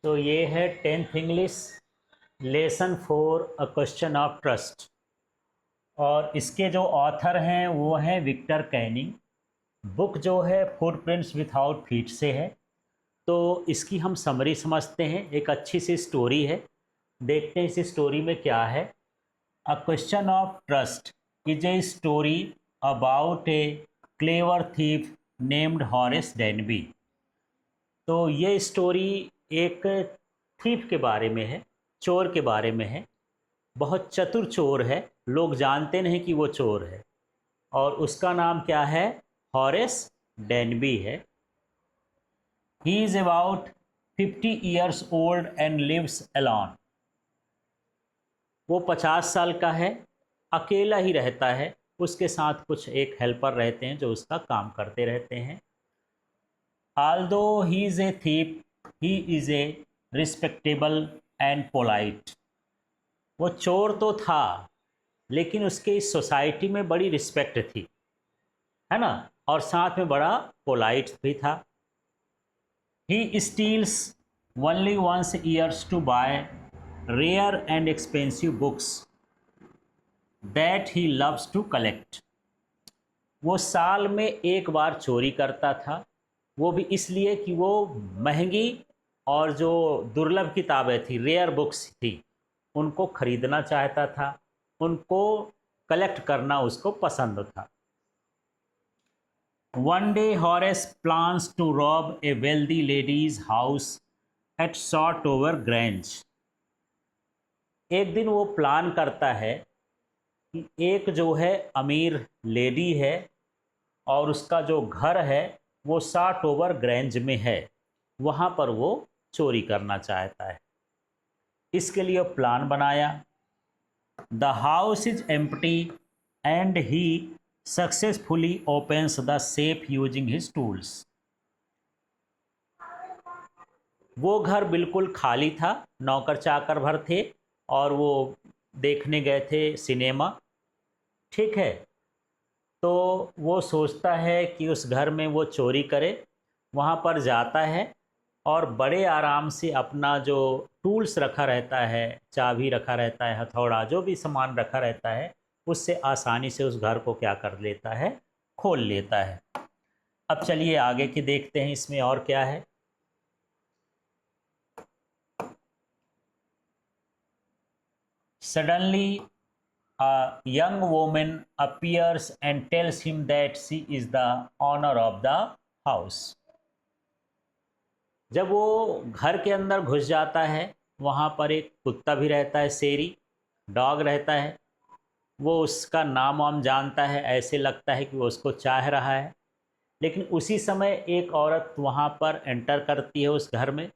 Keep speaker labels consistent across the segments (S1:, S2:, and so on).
S1: तो ये है 10th English lesson for a question of trust. और इसके जो ऑथर हैं वो हैं विक्टर कैनिंग। बुक जो है फुटप्रिंट्स विथआउट फीट से है। तो इसकी हम समरी समझते हैं। एक अच्छी सी स्टोरी है, देखते हैं इस स्टोरी में क्या है। A question of trust is a story about A clever thief named Horace Denby. तो ये स्टोरी एक थीफ के बारे में है, चोर के बारे में है। बहुत चतुर चोर है, लोग जानते नहीं कि वो चोर है। और उसका नाम क्या है? हॉरेस डेनबी है। He is about 50 years old and lives alone। वो 50 साल का है, अकेला ही रहता है। उसके साथ कुछ एक हेल्पर रहते हैं जो उसका काम करते रहते हैं। Aldous he is a thief he is a respectable and polite. वो चोर तो था, लेकिन उसके इस सोसाइटी में बड़ी रिस्पेक्ट थी, है ना। और साथ में बड़ा पोलाइट भी था। He steals only once years to buy rare and expensive books that he loves to collect. वो साल में एक बार चोरी करता था, वो भी इसलिए कि वो महंगी और जो दुर्लभ किताबें थी, रेयर बुक्स थी, उनको खरीदना चाहता था, उनको कलेक्ट करना उसको पसंद था। One day Horace plans to rob a wealthy ladies house at Shotover Grange. एक दिन वो प्लान करता है कि एक जो है अमीर लेडी है और उसका जो घर है वो शॉर्ट ओवर ग्रेंज में है, वहाँ पर वो चोरी करना चाहता है। इसके लिए प्लान बनाया। The house is empty and he successfully opens the safe using his tools. वो घर बिल्कुल खाली था, नौकर चाकर भर थे और वो देखने गए थे सिनेमा। ठीक है, तो वो सोचता है कि उस घर में वो चोरी करे। वहाँ पर जाता है और बड़े आराम से अपना जो टूल्स रखा रहता है, चाबी रखा रहता है, हथौड़ा, जो भी सामान रखा रहता है, उससे आसानी से उस घर को क्या कर लेता है? खोल लेता है। अब चलिए आगे की देखते हैं इसमें और क्या है। Suddenly a young woman appears and tells him that she is the owner of the house। जब वो घर के अंदर घुस जाता है, वहाँ पर एक कुत्ता भी रहता है, शेरी डॉग रहता है। वो उसका नाम वाम जानता है, ऐसे लगता है कि वो उसको चाह रहा है। लेकिन उसी समय एक औरत वहाँ पर एंटर करती है उस घर में,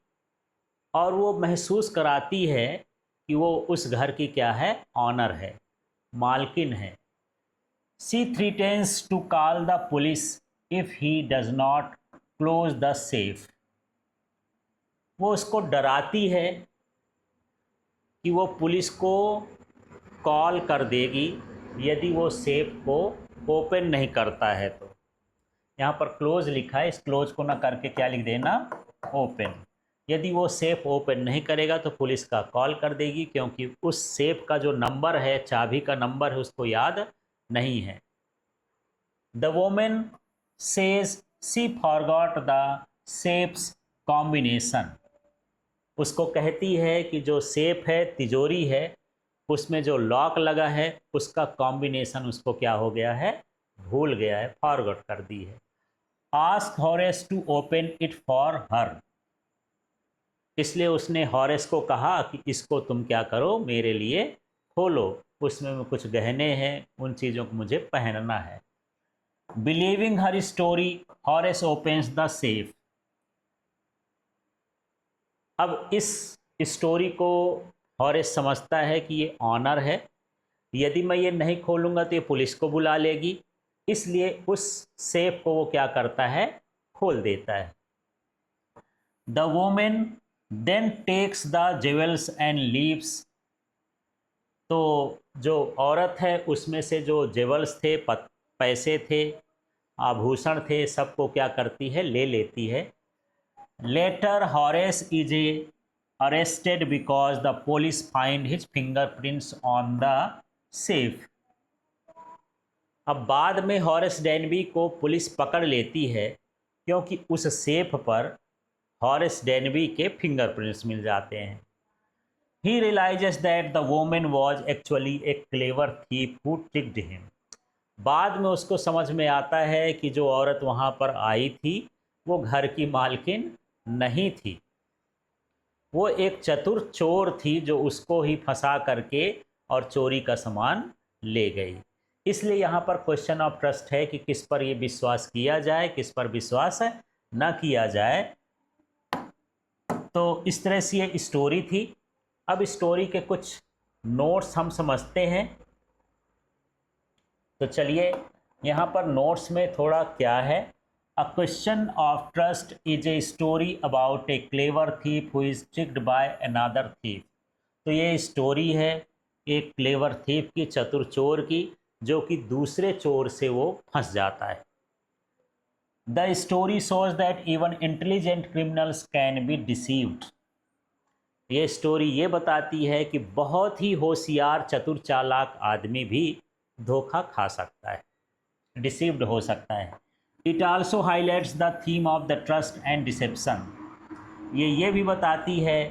S1: और वो महसूस कराती है कि वो उस घर की क्या है? ऑनर है, मालकिन है। She threatens to call the police if he does not close the safe। वो उसको डराती है कि वो पुलिस को कॉल कर देगी यदि वो सेफ को ओपन नहीं करता है तो। यहाँ पर क्लोज लिखा है, इस क्लोज को ना करके क्या लिख देना? ओपन। यदि वो सेफ ओपन नहीं करेगा तो पुलिस का कॉल कर देगी, क्योंकि उस सेफ का जो नंबर है, चाबी का नंबर है, उसको याद नहीं है। The woman says she forgot the safe's combination। उसको कहती है कि जो सेफ है, तिजोरी है, उसमें जो लॉक लगा है उसका कॉम्बिनेशन उसको क्या हो गया है? भूल गया है, फॉरगॉट कर दी है। Ask Horace to open it for her. इसलिए उसने हॉरेस को कहा कि इसको तुम क्या करो, मेरे लिए खोलो, उसमें कुछ गहने हैं, उन चीज़ों को मुझे पहनना है। Believing her story, Horace opens the safe। अब इस स्टोरी को हॉरेस समझता है कि ये ऑनर है, यदि मैं ये नहीं खोलूँगा तो ये पुलिस को बुला लेगी, इसलिए उस सेफ को वो क्या करता है? खोल देता है। The women then takes the jewels and leaves. तो जो औरत है उसमें से जो जेवल्स थे, पैसे थे, आभूषण थे, सबको क्या करती है? ले लेती है। Later Horace is a arrested because the police find his fingerprints on the safe। अब बाद में हॉरेस डेनबी को पुलिस पकड़ लेती है क्योंकि उस सेफ पर हॉरेस डेनबी के फिंगरप्रिंट्स मिल जाते हैं। He realizes that the woman was actually a clever thief who tricked him। बाद में उसको समझ में आता है कि जो औरत वहाँ पर आई थी वो घर की मालकिन नहीं थी, वो एक चतुर चोर थी जो उसको ही फंसा करके और चोरी का सामान ले गई। इसलिए यहाँ पर क्वेश्चन ऑफ ट्रस्ट है कि किस पर ये विश्वास किया जाए, किस पर विश्वास न किया जाए। तो इस तरह से ये स्टोरी थी। अब स्टोरी के कुछ नोट्स हम समझते हैं। तो चलिए यहाँ पर नोट्स में थोड़ा क्या है। A question of trust is a story about A clever thief who is tricked by another thief. तो ये स्टोरी है एक क्लेवर थीफ की, चतुर चोर की, जो कि दूसरे चोर से वो फंस जाता है। The story shows that even intelligent criminals can be deceived. ये स्टोरी ये बताती है कि बहुत ही होशियार चतुर चालाक आदमी भी धोखा खा सकता है, डिसीव्ड हो सकता है। It also highlights the theme of the trust and deception. ये भी बताती है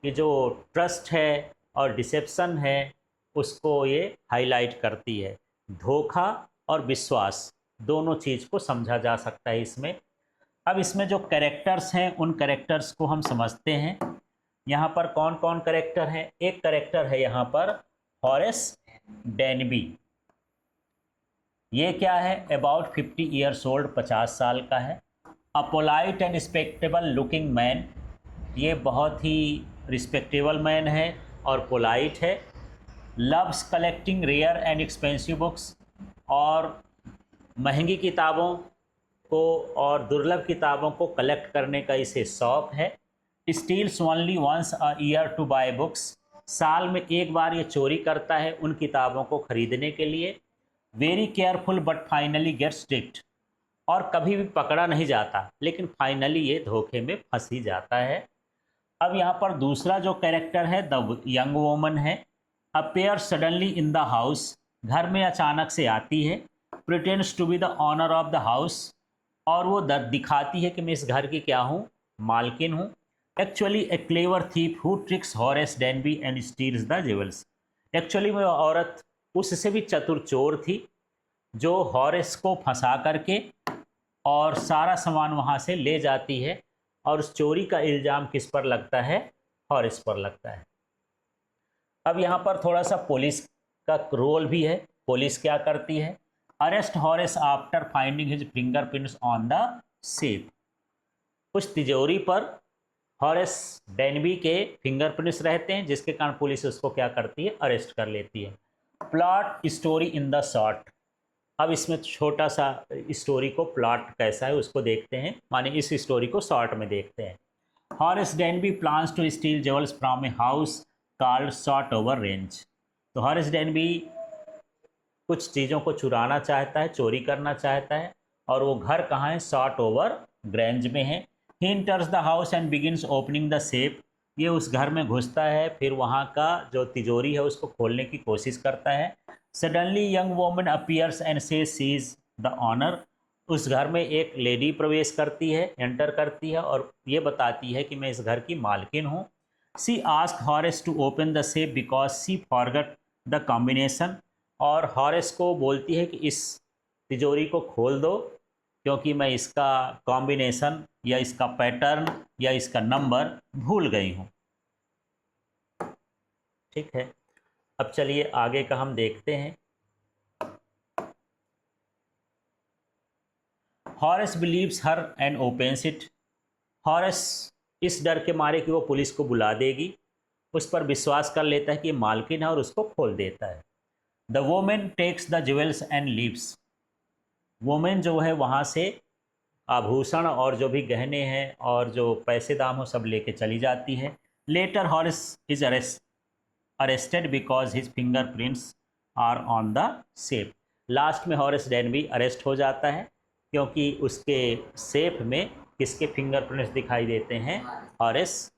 S1: कि जो ट्रस्ट है और डिसेप्शन है उसको ये हाईलाइट करती है। धोखा और विश्वास दोनों चीज़ को समझा जा सकता है इसमें। अब इसमें जो कैरेक्टर्स हैं उन कैरेक्टर्स को हम समझते हैं। यहाँ पर कौन कौन कैरेक्टर हैं। एक कैरेक्टर है यहाँ पर हॉरेस डेनबी। ये क्या है, अबाउट 50 ईयर्स ओल्ड, 50 साल का है। A polite and respectable looking man, ये बहुत ही रिस्पेक्टेबल मैन है और पोलाइट है। Loves collecting rare and expensive books, और महंगी किताबों को और दुर्लभ किताबों को कलेक्ट करने का इसे शौक़ है। Steals only once a year to buy books, साल में एक बार ये चोरी करता है उन किताबों को खरीदने के लिए। Very careful but finally gets tricked, और कभी भी पकड़ा नहीं जाता लेकिन फाइनली ये धोखे में फंस ही जाता है। अब यहाँ पर दूसरा जो कैरेक्टर है द यंग वोमन है। Appear suddenly in the house, घर में अचानक से आती है। Pretends to be the owner of the house, और वो दिखाती है कि मैं इस घर की क्या हूँ, मालकिन हूँ। Actually A clever thief who tricks Horace Denby and steels the jewels. Actually वो औरत उससे भी चतुर चोर थी जो हॉरेस को फंसा करके और सारा सामान वहाँ से ले जाती है, और उस चोरी का इल्ज़ाम किस पर लगता है, हॉरेस पर लगता है। अब यहाँ पर थोड़ा सा पुलिस का रोल भी है। पुलिस क्या करती है, arrest Horace after finding his fingerprints on the safe. उस तिजोरी पर हॉरेस डेनबी के फिंगरप्रिंट्स रहते हैं जिसके कारण पुलिस उसको क्या करती है, अरेस्ट कर लेती है। Plot story in the short. अब इसमें छोटा सा स्टोरी को प्लॉट कैसा है उसको देखते हैं, माने इस स्टोरी को शॉर्ट में देखते हैं। Horace Denby plans to steal jewels from a house called Shotover Grange. तो हॉरेस डेनबी कुछ चीज़ों को चुराना चाहता है, चोरी करना चाहता है, और वो घर कहाँ है, शॉर्ट ओवर रेंज में है। He enters the house and begins opening the safe. ये उस घर में घुसता है, फिर वहाँ का जो तिजोरी है उसको खोलने की कोशिश करता है। Suddenly young woman appears and says she is the owner. उस घर में एक लेडी प्रवेश करती है, एंटर करती है, और ये बताती है कि मैं इस घर की मालकिन हूँ। She ask Horace to open the safe because she forgot the combination. और हॉरेस को बोलती है कि इस तिजोरी को खोल दो क्योंकि मैं इसका कॉम्बिनेशन या इसका पैटर्न या इसका नंबर भूल गई हूँ। ठीक है, अब चलिए आगे का हम देखते हैं। Horace believes her and opens it. Horace इस डर के मारे कि वो पुलिस को बुला देगी, उस पर विश्वास कर लेता है कि मालकिन है और उसको खोल देता है। The women takes the jewels and leaves. Women जो है वहाँ से आभूषण और जो भी गहने हैं और जो पैसे दाम हो सब लेके चली जाती है। Later Horace is arrested because his fingerprints are on the safe. Last में हॉरेस डेनबी अरेस्ट हो जाता है क्योंकि उसके सेफ में किसके फिंगरप्रिंट्स दिखाई देते हैं, हॉरेस